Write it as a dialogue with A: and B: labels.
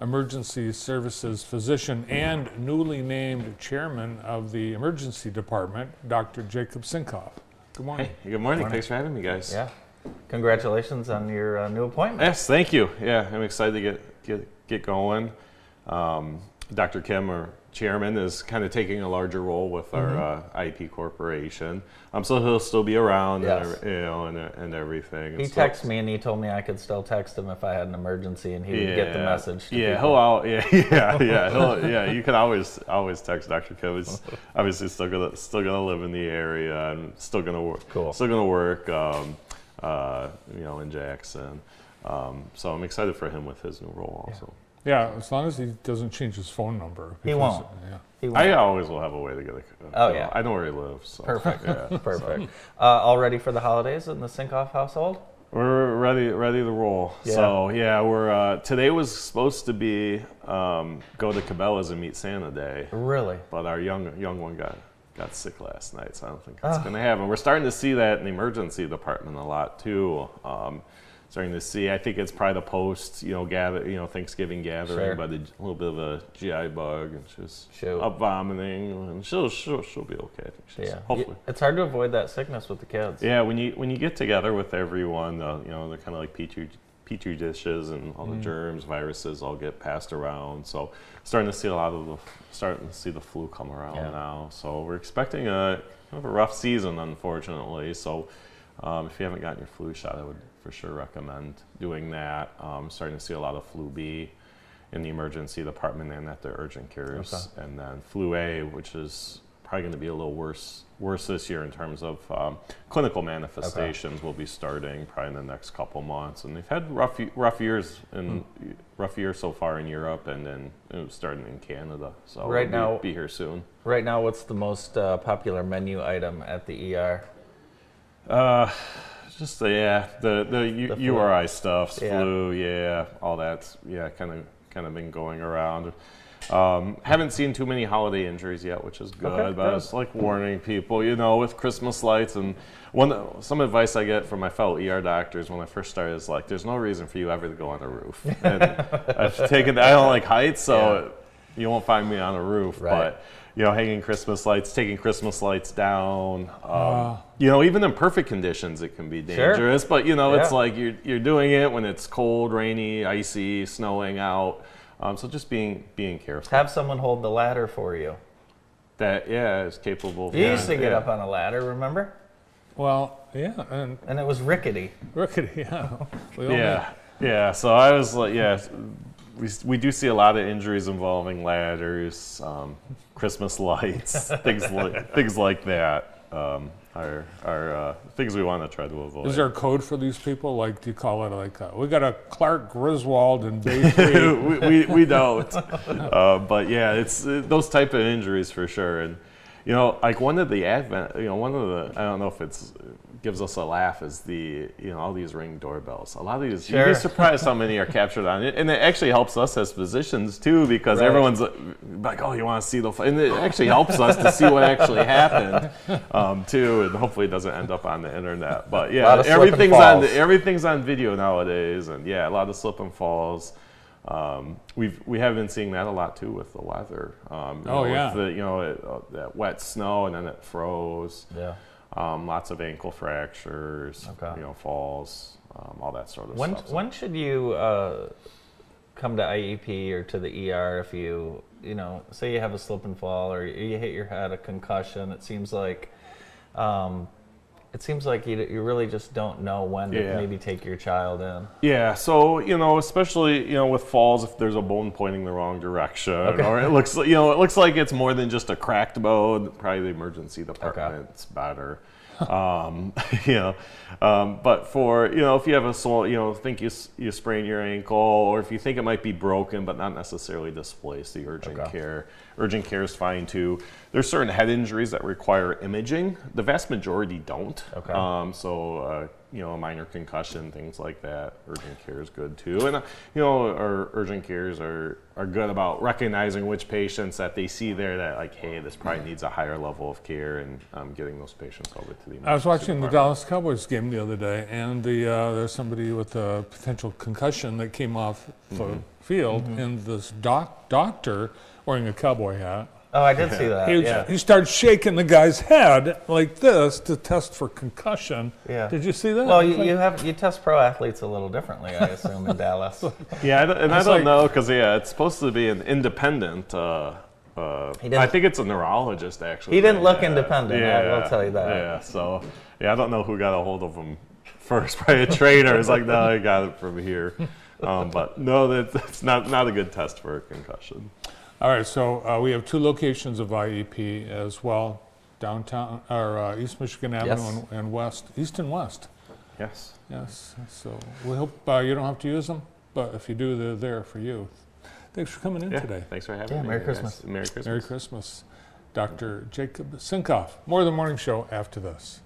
A: Emergency Services Physician and newly named Chairman of the Emergency Department, Dr. Jacob Sinkoff. Good morning.
B: Hey, good morning. Thanks for having me, guys.
C: Yeah. Congratulations on your new appointment.
B: Yes, thank you. Yeah, I'm excited to get going. Dr. Kim, our chairman, is kind of taking a larger role with our IEP corporation. So he'll still be around,
C: Yes.
B: and everything.
C: He texted me and he told me I could still text him if I had an emergency, and he would get the message. To
B: Yeah,
C: people.
B: You can always text Dr. Kim. He's obviously still gonna live in the area and still gonna work.
C: Cool.
B: Still gonna work. In Jackson. So I'm excited for him with his new role also.
A: Yeah, as long as he doesn't change his phone number.
C: He won't.
A: Yeah.
C: He won't.
B: I always will have a way to get
C: yeah.
B: I know where he lives. So.
C: Perfect.
B: Yeah,
C: Perfect. All ready for the holidays in the Sinkoff household?
B: We're ready to roll.
C: Yeah.
B: So we're today was supposed to be go to Cabela's and meet Santa Day.
C: Really?
B: But our young one got sick last night, so I don't think it's going to happen. We're starting to see that in the emergency department a lot too. Starting to see, I think it's probably the post, Thanksgiving gathering,
C: Sure.
B: but a little bit of a GI bug, and she's
C: Shoot.
B: up vomiting, and she'll be okay. I think she's, hopefully.
C: It's hard to avoid that sickness with the kids.
B: Yeah, when you get together with everyone, they're kind of like petri dishes, and all the germs, viruses all get passed around. So starting to see the flu come around now. So we're expecting a rough season, unfortunately. So if you haven't gotten your flu shot, I would for sure recommend doing that. Starting to see a lot of flu B in the emergency department and at the urgent cares, and then flu A, which is probably going to be a little worse this year in terms of clinical manifestations. Will be starting probably in the next couple months, and they've had rough years so far in Europe, and then starting in Canada. So
C: Right now,
B: be here soon.
C: Right now, what's the most popular menu item at the ER?
B: Just the URI stuff, flu, all that's kind of been going around. Haven't seen too many holiday injuries yet, which is good. But I was like warning people, with Christmas lights, and some advice I get from my fellow ER doctors when I first started is like, there's no reason for you ever to go on a roof. And I've taken, I don't like heights, so you won't find me on a roof, but. Hanging Christmas lights, taking Christmas lights down. Even in perfect conditions, it can be dangerous. Sure. But it's like you're doing it when it's cold, rainy, icy, snowing out. So just being careful.
C: Have someone hold the ladder for you.
B: That is capable.
C: You used to get up on a ladder, remember?
A: Well, yeah,
C: and it was rickety.
A: Rickety, yeah.
B: Yeah. So I was like, we do see a lot of injuries involving ladders, Christmas lights, things like that. Are things we want to try to avoid.
A: Is there a code for these people? Like, do you call it we got a Clark Griswold in Bay Street?
B: we don't. But yeah, it's those type of injuries for sure. And like one of the I don't know if it's gives us a laugh is all these Ring doorbells. A lot of these, you'd be surprised how many are captured on it, and it actually helps us as physicians too, because everyone's like, oh, you want to see and it actually helps us to see what actually happened too, and hopefully it doesn't end up on the internet. But yeah, everything's on video nowadays, and a lot of slip and falls. We have been seeing that a lot too with the weather. With that wet snow, and then it froze.
C: Yeah.
B: Lots of ankle fractures, falls, all that sort of stuff.
C: When should you come to IEP or to the ER if you say you have a slip and fall or you hit your head, a concussion? It seems like you really just don't know when to maybe take your child in. Yeah,
B: so especially with falls, if there's a bone pointing the wrong direction, or it looks like it's more than just a cracked bone, probably the emergency department's better. But for if you have a sore, think you sprain your ankle, or if you think it might be broken but not necessarily displaced, the urgent care is fine too. There's certain head injuries that require imaging. The vast majority don't. a minor concussion, things like that. Urgent care is good too, and our urgent cares are good about recognizing which patients that they see there that like, hey, this probably needs a higher level of care, and getting those patients over to the emergency
A: I was watching the
B: department.
A: Dallas Cowboys game the other day, and there's somebody with a potential concussion that came off the field, and this doctor wearing a cowboy hat.
C: Oh, I did see that.
A: He started shaking the guy's head like this to test for concussion.
C: Yeah.
A: Did you see that?
C: Well, you test pro athletes a little differently, I assume, in Dallas.
B: Yeah, I don't
A: like-
B: know because it's supposed to be an independent. I think it's a neurologist actually.
C: He didn't look independent. I will tell you that.
B: Yeah, so I don't know who got a hold of him first. Probably a trainer. It's like, no, I got it from here. But no, that's not a good test for a concussion.
A: All right, so we have 2 locations of IEP as well, downtown, or East Michigan Avenue and East and West.
B: Yes.
A: Yes, so we hope you don't have to use them, but if you do, they're there for you. Thanks for coming in today.
B: Thanks for having me.
C: Merry
B: guys.
C: Christmas.
B: Merry Christmas.
A: Merry Christmas. Dr. Jacob Sinkoff. More of the Morning Show after this.